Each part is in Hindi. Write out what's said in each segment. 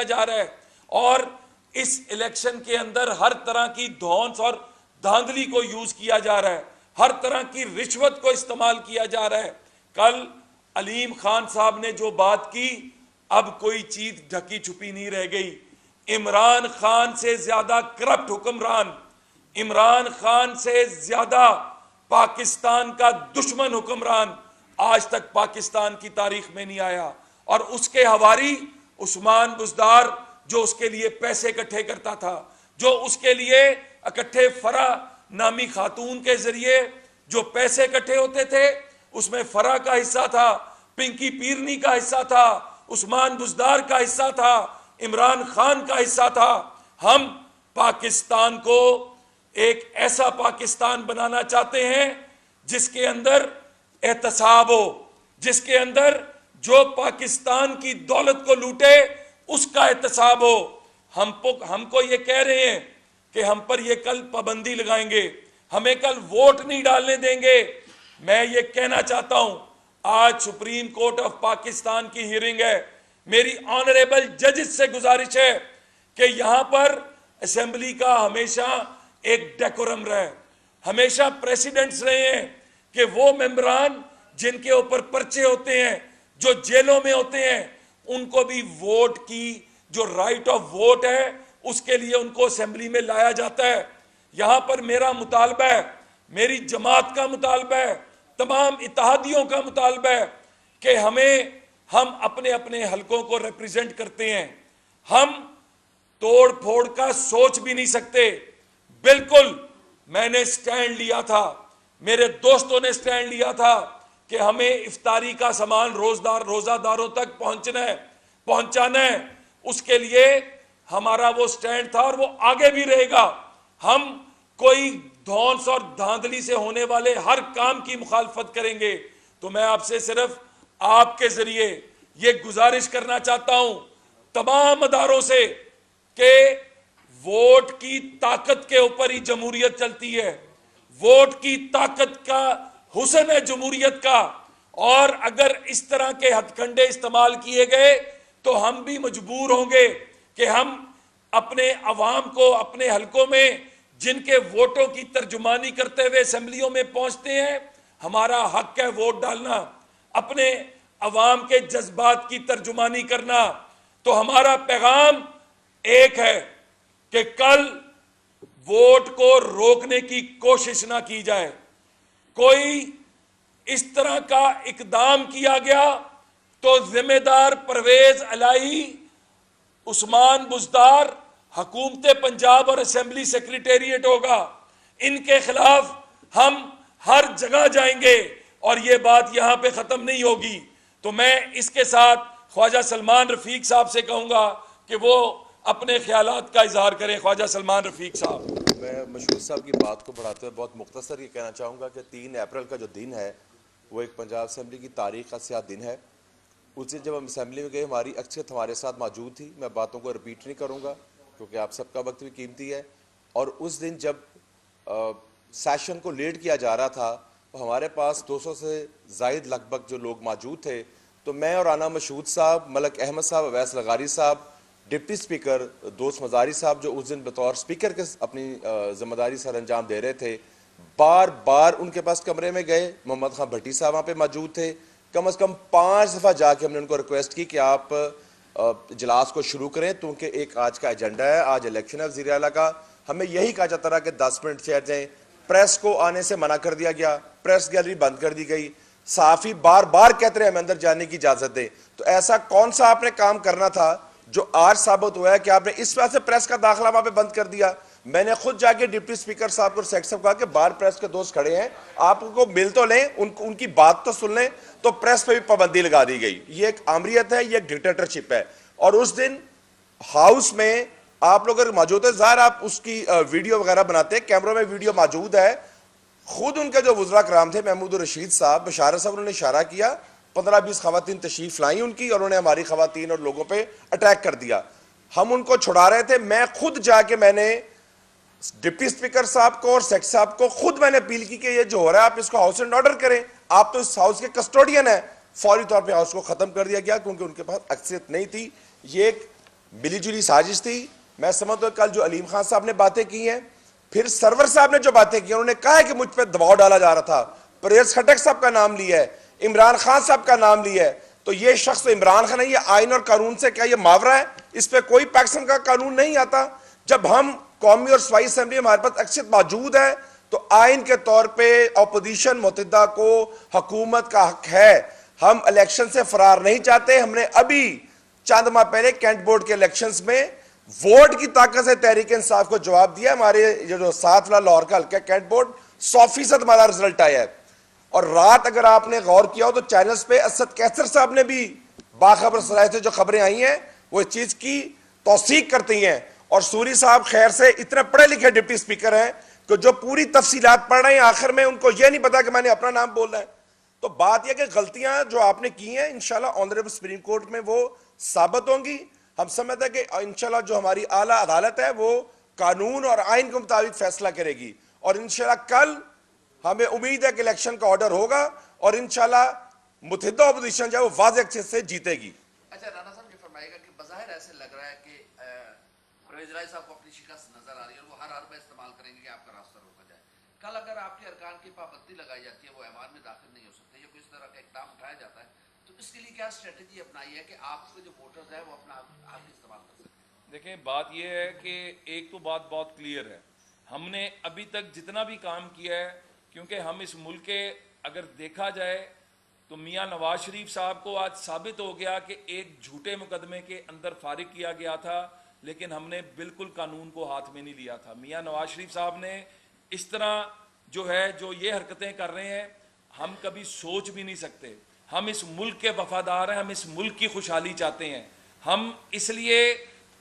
किया जा रहा है और इस इलेक्शन के अंदर हर तरह की धौंस और धांधली को यूज किया जा रहा है, हर तरह की रिश्वत को इस्तेमाल किया जा रहा है। कल अलीम खान साहब ने जो बात की, अब कोई चीज ढकी छुपी नहीं रह गई। इमरान खान से ज्यादा करप्ट हुक्मरान, इमरान खान से ज्यादा पाकिस्तान का दुश्मन हुक्मरान आज तक पाकिस्तान की तारीख में नहीं आया। और उसके हवारी उस्मान बुज़दार, जो उसके लिए पैसे इकट्ठे करता था, जो उसके लिए इकट्ठे फरा नामी खातून के जरिए जो पैसे इकट्ठे होते थे, उसमें फरा का हिस्सा था, पिंकी पीरनी का हिस्सा था, उस्मान बुज़दार का हिस्सा था, इमरान खान का हिस्सा था। हम पाकिस्तान को एक ऐसा पाकिस्तान बनाना चाहते हैं जिसके अंदर एहतसाब हो, जिसके अंदर जो पाकिस्तान की दौलत को लूटे उसका एहतसाब हो। हमको ये कह रहे हैं कि हम पर ये कल पाबंदी लगाएंगे, हमें कल वोट नहीं डालने देंगे। मैं ये कहना चाहता हूं, आज सुप्रीम कोर्ट ऑफ पाकिस्तान की हियरिंग है। मेरी ऑनरेबल जजेस से गुजारिश है कि यहां पर असेंबली का हमेशा एक डेकोरम रहे, हमेशा प्रेसिडेंट्स रहे हैं कि वो मेंबरान जिनके ऊपर पर्चे होते हैं, जो जेलों में होते हैं, उनको भी वोट की जो राइट ऑफ वोट है उसके लिए उनको असेंबली में लाया जाता है। यहां पर मेरा मुतालबा है, मेरी जमात का मुतालबा है, तमाम इत्तेहादियों का मुतालबा है कि हम अपने अपने हलकों को रिप्रेजेंट करते हैं। हम तोड़ फोड़ का सोच भी नहीं सकते। बिल्कुल मैंने स्टैंड लिया था, मेरे दोस्तों ने स्टैंड लिया था कि हमें इफ्तारी का सामान रोजादारों तक पहुंचाना है। उसके लिए हमारा वो स्टैंड था और वो आगे भी रहेगा। हम कोई धौंस और धांधली से होने वाले हर काम की मुखालफत करेंगे। तो मैं आपसे सिर्फ आपके जरिए ये गुजारिश करना चाहता हूं तमाम अदारों से कि वोट की ताकत के ऊपर ही जमहूरियत चलती है, वोट की ताकत का हुस्न है जमहूरियत का। और अगर इस तरह के हथकंडे इस्तेमाल किए गए तो हम भी मजबूर होंगे कि हम अपने अवाम को अपने हलकों में जिनके वोटों की तर्जुमानी करते हुए असेंबलियों में पहुंचते हैं, हमारा हक है वोट डालना, अपने अवाम के जज्बात की तर्जुमानी करना। तो हमारा पैगाम एक है कि कल वोट को रोकने की कोशिश ना की जाए। कोई इस तरह का इकदाम किया गया तो जिम्मेदार परवेज इलाही, उस्मान बुज़दार, हुकूमत पंजाब और असेंबली सेक्रेटेरिएट होगा। इनके खिलाफ हम हर जगह जाएंगे और ये बात यहां पे खत्म नहीं होगी। तो मैं इसके साथ ख्वाजा सलमान रफीक साहब से कहूंगा कि वो अपने ख्यालात का इजहार करें। ख्वाजा सलमान रफीक साहब। मैं मशहूद साहब की बात को बढ़ाते हुए बहुत मुख्तसर ये कहना चाहूँगा कि 3 अप्रैल का जो दिन है वो एक पंजाब असेंबली की तारीख का स्याह दिन है। उस दिन जब हम असेंबली में गए, हमारी अक्सरियत हमारे साथ मौजूद थी। मैं बातों को रिपीट नहीं करूँगा क्योंकि आप सबका वक्त भी कीमती है। और उस दिन जब सेशन को लीड किया जा रहा था तो हमारे पास 200 से ज़ायद लगभग जो लोग मौजूद थे। तो मैं और आना मशहूद साहब, मलक अहमद साहब, अवैस लगारी साहब, डिप्टी स्पीकर दोस्त मजारी साहब जो उस दिन बतौर स्पीकर के अपनी जिम्मेदारी सर अंजाम दे रहे थे, बार बार उनके पास कमरे में गए। मोहम्मद खान भट्टी साहब वहाँ पे मौजूद थे। कम से कम 5 दफ़ा जाके हमने उनको रिक्वेस्ट की कि आप इजलास को शुरू करें क्योंकि एक आज का एजेंडा है, आज इलेक्शन है वज़ीर आला का। हमें यही कहा जाता रहा कि 10 मिनट ठहर जाएं। प्रेस को आने से मना कर दिया गया, प्रेस गैलरी बंद कर दी गई। साफी बार बार कहते रहे हमें अंदर जाने की इजाजत दें। तो ऐसा कौन सा आपने काम करना था जो आज साबित हुआ है कि आपने इस वजह से प्रेस का दाखिला वहां पे बंद कर दिया? मैंने खुद जाके डिप्टी स्पीकर साहब को, सेक्रेटरी साहब को कहा कि बाहर प्रेस के दोस्त खड़े हैं, आप उनको मिल तो लें, उनकी बात तो सुन लें। तो प्रेस पे भी पाबंदी लगा दी गई। ये एक आमरीत है, ये एक डिक्टेटरशिप है। और उस दिन हाउस में आप लोग अगर मौजूद है, ज़ाहिर आप उसकी वीडियो वगैरह बनाते हैं, कैमरों में वीडियो मौजूद है। खुद उनके जो वज़रा कराम थे, महमूद रशीद साहब, बशारत साहब, उन्होंने इशारा किया, 15-20 खवातीन तशरीफ लाई उनकी और उन्होंने हमारी खवातीन और लोगों पे अटैक कर दिया। हम उनको छुड़ा रहे थे। मैं खुद जाके मैंने डिप्टी स्पीकर साहब को और सेक्रेटरी साहब को खुद मैंने अपील की कि ये जो हो रहा है आप इसको हाउस एंड ऑर्डर करें, आप तो इस हाउस के कस्टोडियन है। फौरी तौर पर हाउस को खत्म कर दिया गया क्योंकि उनके पास अक्सरियत नहीं थी। ये एक मिलीजुली साजिश थी। मैं समझता हूं कल जो अलीम खान साहब ने बातें की हैं, फिर सरवर साहब ने जो बातें की, उन्होंने कहा है कि मुझ पर दबाव डाला जा रहा था, परवेज खट्टक साहब का नाम लिया है, इमरान खान साहब का नाम लिया है, तो ये शख्स तो इमरान खान है, ये आइन और कानून से क्या ये मावरा है? इस पर कोई पाकिस्तान का कानून नहीं आता। जब हम कौमी और सूबाई असेंबली हमारे पास अक्सर मौजूद है, तो आइन के तौर पर अपोजिशन मुतहदा को हुकूमत का हक है। हम इलेक्शन से फरार नहीं चाहते। हमने अभी चंद माह पहले कैंट बोर्ड के इलेक्शंस में वोट की ताकत से तहरीक इंसाफ को जवाब दिया। हमारे जो 7 वाला लाहौर का हल्का कैंट बोर्ड 100% हमारा रिजल्ट आया है। और रात अगर आपने गौर किया हो तो चैनल्स पे असद कैसर साहब ने भी बाखबर सराय से जो खबरें आई हैं वो इस चीज की तौसीक करती हैं। और सूरी साहब खैर से इतने पढ़े लिखे डिप्टी स्पीकर हैं कि जो पूरी तफसीलात पढ़ रहे हैं, आखिर में उनको यह नहीं पता कि मैंने अपना नाम बोलना है। तो बात यह कि गलतियां जो आपने की हैं इंशाल्लाह ऑनरेबल सुप्रीम कोर्ट में वो साबित होंगी। हम समझते हैं कि इंशाल्लाह जो हमारी आला अदालत है वो कानून और आइन के मुताबिक फैसला करेगी। और इंशाल्लाह कल हमें उम्मीद है कि इलेक्शन का ऑर्डर होगा और इंशाल्लाह मुतहिदा अपोजिशन जो है वो वाज़ेह अक्षर से जीतेगी। अच्छा राणा साहब ये फरमाएगा कि बज़ाहिर ऐसे लग रहा है कि परवेज राय साहब को अपनी शिकस्त नजर आ रही है और वो हर हाल में इस्तेमाल करेंगे कि आपका रास्ता रोका जाए। कल अगर आपके अरकान की पाबंदी लगाई जाती है, वो ऐवान में दाखिल नहीं हो सकते, या कोई इस तरह का इक़दाम उठाया जाता है, तो इसके लिए क्या स्ट्रेटजी अपनाई है कि आपके जो वोटर्स हैं वो अपना हक इस्तेमाल कर सकें? देखें, बात यह है कि एक तो बात बहुत क्लियर है, हमने अभी तक जितना भी काम किया है, क्योंकि हम इस मुल्क के अगर देखा जाए तो मियां नवाज शरीफ साहब को आज साबित हो गया कि एक झूठे मुकदमे के अंदर फारिग किया गया था, लेकिन हमने बिल्कुल कानून को हाथ में नहीं लिया था। मियां नवाज शरीफ साहब ने इस तरह जो ये हरकतें कर रहे हैं, हम कभी सोच भी नहीं सकते। हम इस मुल्क के वफादार हैं, हम इस मुल्क की खुशहाली चाहते हैं। हम इसलिए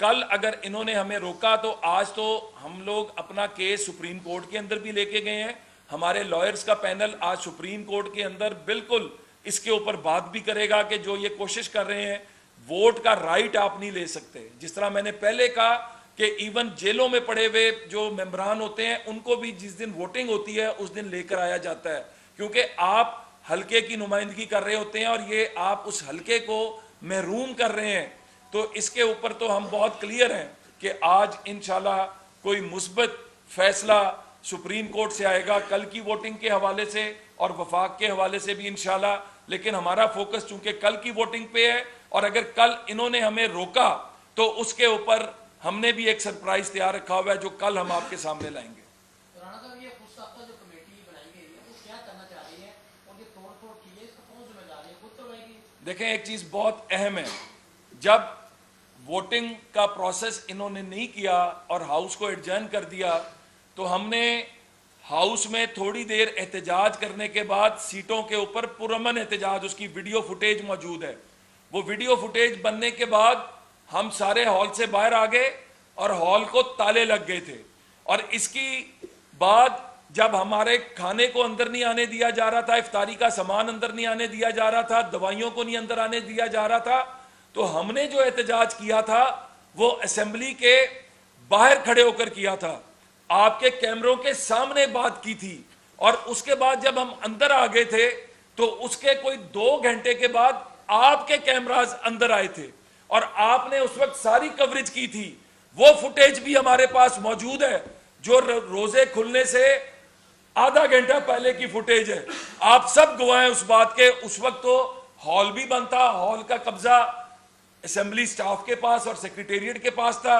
कल अगर इन्होंने हमें रोका तो आज तो हम लोग अपना केस सुप्रीम कोर्ट के अंदर भी लेके गए हैं। हमारे लॉयर्स का पैनल आज सुप्रीम कोर्ट के अंदर बिल्कुल इसके ऊपर बात भी करेगा कि जो ये कोशिश कर रहे हैं, वोट का राइट आप नहीं ले सकते। जिस तरह मैंने पहले कहा कि इवन जेलों में पड़े हुए जो मेंबरान होते हैं उनको भी जिस दिन वोटिंग होती है उस दिन लेकर आया जाता है, क्योंकि आप हल्के की नुमाइंदगी कर रहे होते हैं और ये आप उस हल्के को महरूम कर रहे हैं। तो इसके ऊपर तो हम बहुत क्लियर हैं कि आज इंशाल्लाह कोई मुस्बत फैसला सुप्रीम कोर्ट से आएगा, कल की वोटिंग के हवाले से और वफाक के हवाले से भी इंशाल्लाह। लेकिन हमारा फोकस चूंकि कल की वोटिंग पे है, और अगर कल इन्होंने हमें रोका तो उसके ऊपर हमने भी एक सरप्राइज तैयार रखा हुआ है जो कल हम आपके सामने लाएंगे। राणा साहब, ये खुद साख्ता जो कमेटी बनाई गई है वो क्या करना चाह रही है और ये तोड़-फोड़ की है, इसका कौन जिम्मेदार है, खुद करवाएगी? देखें, एक चीज बहुत अहम है, जब वोटिंग का प्रोसेस इन्होंने नहीं किया और हाउस को एडजर्न कर दिया, तो हमने हाउस में थोड़ी देर एहतजाज करने के बाद सीटों के ऊपर पुरअमन एहतजाज, उसकी वीडियो फुटेज मौजूद है, वो वीडियो फुटेज बनने के बाद हम सारे हॉल से बाहर आ गए और हॉल को ताले लग गए थे। और इसकी बाद जब हमारे खाने को अंदर नहीं आने दिया जा रहा था, इफ्तारी का सामान अंदर नहीं आने दिया जा रहा था, दवाइयों को नहीं अंदर आने दिया जा रहा था, तो हमने जो एहतजाज किया था वो असेंबली के बाहर खड़े होकर किया था, आपके कैमरों के सामने बात की थी। और उसके बाद जब हम अंदर आ गए थे तो उसके कोई 2 घंटे के बाद आपके कैमरास अंदर आए थे और आपने उस वक्त सारी कवरेज की थी। वो फुटेज भी हमारे पास मौजूद है जो रोजे खुलने से आधा घंटा पहले की फुटेज है। आप सब गवाह हैं उस बात के। उस वक्त तो हॉल भी बंद था, हॉल का कब्जा असेंबली स्टाफ के पास और सेक्रेटेरिएट के पास था,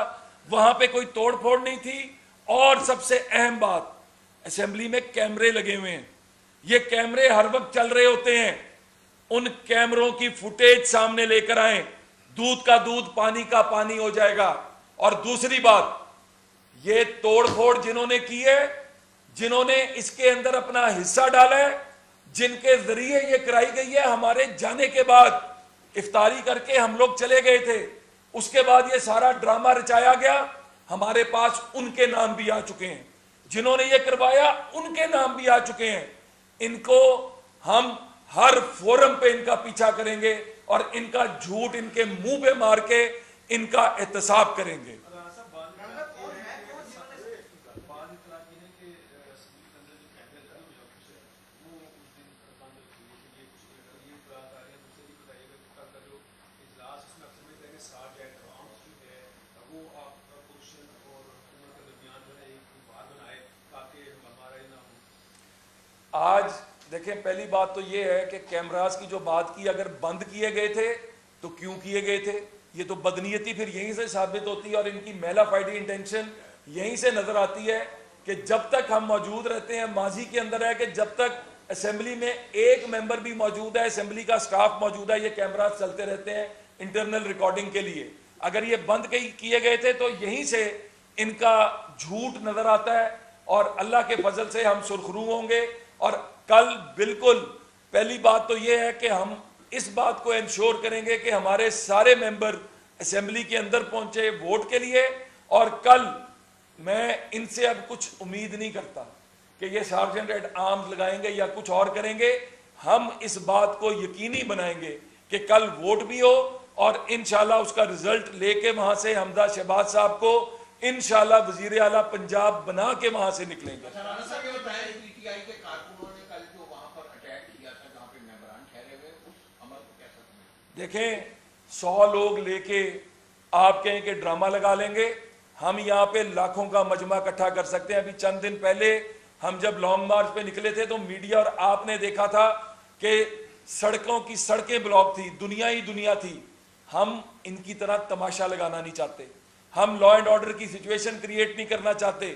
वहां पे कोई तोड़फोड़ नहीं थी। और सबसे अहम बात, असेंबली में कैमरे लगे हुए हैं, ये कैमरे हर वक्त चल रहे होते हैं, उन कैमरों की फुटेज सामने लेकर आए, दूध का दूध पानी का पानी हो जाएगा। और दूसरी बात, ये तोड़फोड़ जिन्होंने की है, जिन्होंने इसके अंदर अपना हिस्सा डाला है, जिनके जरिए ये कराई गई है, हमारे जाने के बाद इफ्तारी करके हम लोग चले गए थे, उसके बाद ये सारा ड्रामा रचाया गया, हमारे पास उनके नाम भी आ चुके हैं, जिन्होंने ये करवाया उनके नाम भी आ चुके हैं। इनको हम हर फोरम पे इनका पीछा करेंगे और इनका झूठ इनके मुंह पे मार के इनका एहतसाब करेंगे। देखें, पहली बात तो ये है कि कैमरास की जो बात की, अगर बंद किए गए थे तो क्यों किए गए थे? ये तो बदनीयती फिर यहीं से साबित होती है और इनकी मेलाफाइडी इंटेंशन यहीं से नजर आती है कि जब तक हम मौजूद रहते हैं, माजी के अंदर है कि जब तक असेंबली में एक मेंबर भी मौजूद है, असेंबली का स्टाफ मौजूद है, ये कैमरास चलते रहते हैं इंटरनल रिकॉर्डिंग के लिए। अगर ये बंद किए गए थे तो यहीं से इनका झूठ नजर आता है और अल्लाह के फजल से हम सुरखरू होंगे। और कल बिल्कुल पहली बात तो ये है कि हम इस बात को इंश्योर करेंगे कि हमारे सारे मेंबर असेंबली के अंदर पहुंचे वोट के लिए। और कल मैं इनसे अब कुछ उम्मीद नहीं करता कि ये सार्जेंट एट आर्म्स लगाएंगे या कुछ और करेंगे। हम इस बात को यकीनी बनाएंगे कि कल वोट भी हो और इंशाल्लाह उसका रिजल्ट लेके वहां से हमजा शहबाज साहब को इंशाल्लाह वजीर आला पंजाब बना के वहां से निकलेंगे। पीटीआई के कारकुनों ने कल जो वहां पर अटैक किया था जहां पे मेंबरान ठहरे हुए, उस अमल को कैसा समझते? देखें, 100 लोग लेके आप कहें कि ड्रामा लगा लेंगे, हम यहाँ पे लाखों का मजमा इकट्ठा कर सकते हैं। अभी चंद दिन पहले हम जब लॉन्ग मार्च पे निकले थे तो मीडिया और आपने देखा था कि सड़कों की सड़कें ब्लॉक थी, दुनिया ही दुनिया थी। हम इनकी तरह तमाशा लगाना नहीं चाहते, हम लॉ एंड ऑर्डर की सिचुएशन क्रिएट नहीं करना चाहते,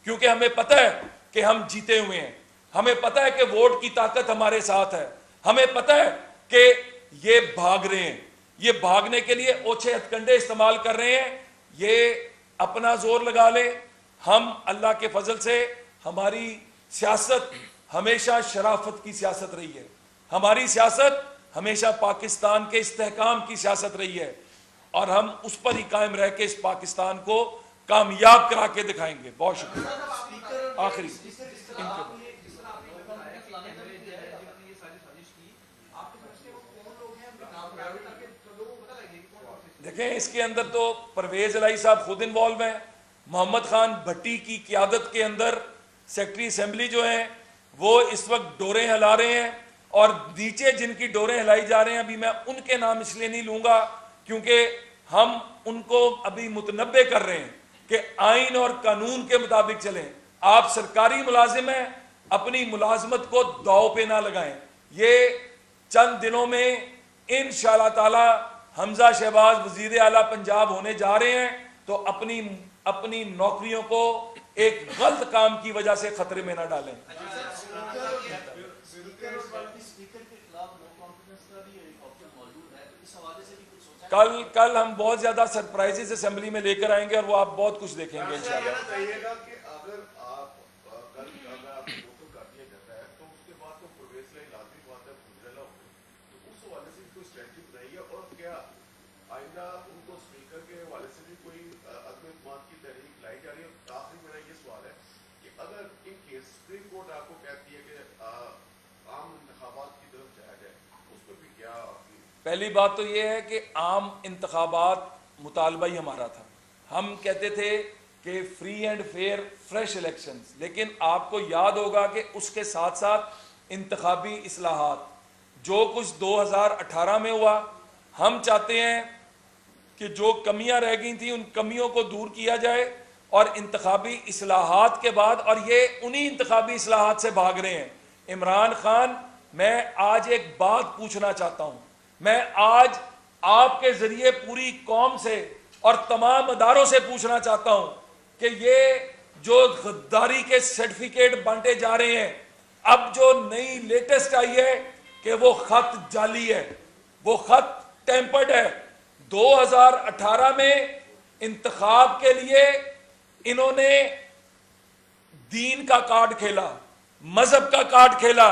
क्योंकि हमें पता है कि हम जीते हुए हैं, हमें पता है कि वोट की ताकत हमारे साथ है, हमें पता है कि ये भाग रहे हैं, ये भागने के लिए ओछे हथकंडे इस्तेमाल कर रहे हैं। ये अपना जोर लगा ले। हम अल्लाह के फजल से, हमारी सियासत हमेशा शराफत की सियासत रही है, हमारी सियासत हमेशा पाकिस्तान के इस्तेहकाम की सियासत रही है और हम उस पर ही कायम रह के इस पाकिस्तान को कामयाब करा के दिखाएंगे। बहुत शुक्रिया। आखिरी देखें, इसके अंदर तो परवेज इलाही साहब खुद इन्वॉल्व हैं, मोहम्मद खान भट्टी की क़यादत के अंदर सेक्रेटरी असेंबली जो हैं वो इस वक्त डोरें हिला रहे हैं और नीचे जिनकी डोरें हिलाई जा रहे हैं, अभी मैं उनके नाम इसलिए नहीं लूंगा क्योंकि हम उनको अभी मुतनब्बे कर रहे हैं कि आइन और कानून के मुताबिक चलें। आप सरकारी मुलाजिम हैं, अपनी मुलाजमत को दाव पे ना लगाएं। ये चंद दिनों में इंशाअल्लाह ताला हमजा शहबाज वजीर आला पंजाब होने जा रहे हैं, तो अपनी नौकरियों को एक गलत काम की वजह से खतरे में ना डालें। कल हम बहुत ज्यादा सरप्राइजेस असेंबली में लेकर आएंगे और वो आप बहुत कुछ देखेंगे इंशाल्लाह। पहली बात तो यह है कि आम इंतखाबात मुतालबा ही हमारा था। हम कहते थे कि free and fair fresh elections, लेकिन आपको याद होगा कि उसके साथ साथ इंतखाबी इस्लाहात जो कुछ 2018 में हुआ, हम चाहते हैं कि जो कमियां रह गई थी उन कमियों को दूर किया जाए और इंतखाबी इस्लाहात के बाद, और ये उन्हीं इंतखाबी इस्लाहात से भाग रहे हैं। इमरान खान, मैं आज एक बात पूछना चाहता हूं, मैं आज आपके जरिए पूरी कौम से और तमाम अदारों से पूछना चाहता हूं कि ये जो गद्दारी के सर्टिफिकेट बांटे जा रहे हैं, अब जो नई लेटेस्ट आई है कि वो खत जाली है, वो खत टेम्पर्ड है। 2018 में इंतखाब के लिए इन्होंने दीन का कार्ड खेला, मजहब का कार्ड खेला।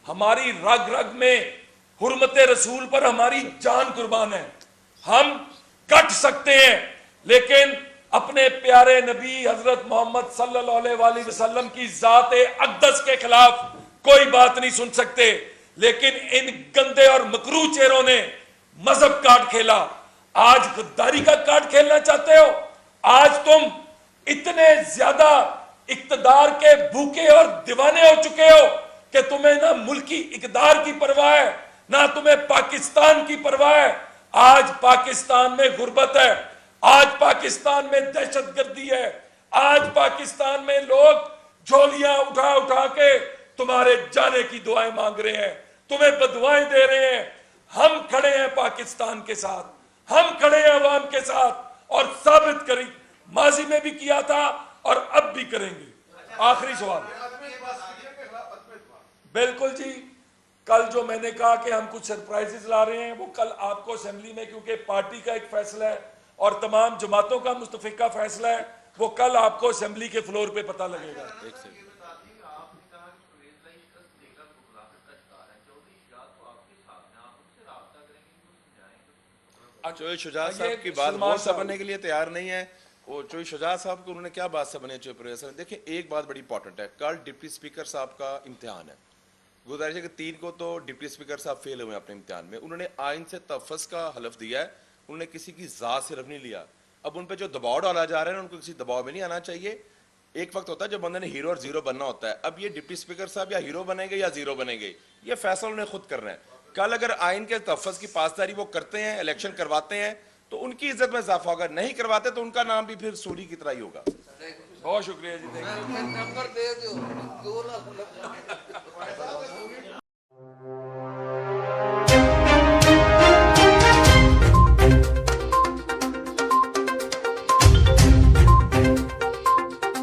हमारी रग रग में हुर्मत रसूल पर हमारी जान कुर्बान है। हम कट सकते हैं लेकिन अपने प्यारे नबी हजरत मोहम्मद सल्लल्लाहु अलैहि वसल्लम की जाते अक़दस के खिलाफ कोई बात नहीं सुन सकते। लेकिन इन गंदे और मकरू चेहरों ने मजहब कार्ड खेला, आज गद्दारी का कार्ड खेलना चाहते हो। आज तुम इतने ज्यादा इक्तदार के भूखे और दीवाने हो चुके हो कि तुम्हें ना मुल्की इकदार की परवाह है, ना तुम्हें पाकिस्तान की परवाह है। आज पाकिस्तान में गुर्बत है, आज पाकिस्तान में दहशतगर्दी है, आज पाकिस्तान में लोग झोलियां उठा उठा के तुम्हारे जाने की दुआएं मांग रहे हैं, तुम्हें बदुआएं दे रहे हैं। हम खड़े हैं पाकिस्तान के साथ, हम खड़े हैं अवाम के साथ और साबित करें, माजी में भी किया था और अब भी करेंगे। आखिरी सवाल। बिल्कुल जी, कल जो मैंने कहा कि हम कुछ सरप्राइजेस ला रहे हैं, वो कल आपको असेंबली में, क्योंकि पार्टी का एक फैसला है और तमाम जमातों का मुस्तफिका फैसला है, वो कल आपको असेंबली के फ्लोर पे पता लगेगा। चौधरी शुजात ये साहब की बात सलमान वो साहब। समझने के लिए तैयार नहीं है। वो चौधरी शुजात साहब को उन्होंने क्या बात समझने चाहिए प्रोफेसर। देखिए एक बात बड़ी इंपॉर्टेंट है, कल डिप्टी स्पीकर साहब का इम्तिहान है। गुजारिश है कि 3 को तो डिप्टी स्पीकर साहब फेल हुए अपने इम्तिहान में। उन्होंने आइन से तहफ़्फ़ुज़ का हलफ दिया है, उन्होंने किसी की ज़ात से रफ नहीं लिया। अब उन पर जो दबाव डाला जा रहा है उनको किसी दबाव में नहीं आना चाहिए। एक वक्त होता है जब बंदे ने हीरो और जीरो बनना होता है। अब ये डिप्टी स्पीकर साहब या हीरो बनेंगे या जीरो बनेंगे, ये फैसला उन्हें खुद करना है। कल अगर आइन के तहफ़्फ़ुज़ की पासदारी वो करते हैं, इलेक्शन करवाते हैं, तो उनकी इज्जत में इजाफा होगा। नहीं करवाते तो उनका नाम भी फिर सूली की तरह ही होगा। बहुत शुक्रिया जी, थैंक यू। नंबर दे दो 2 लाख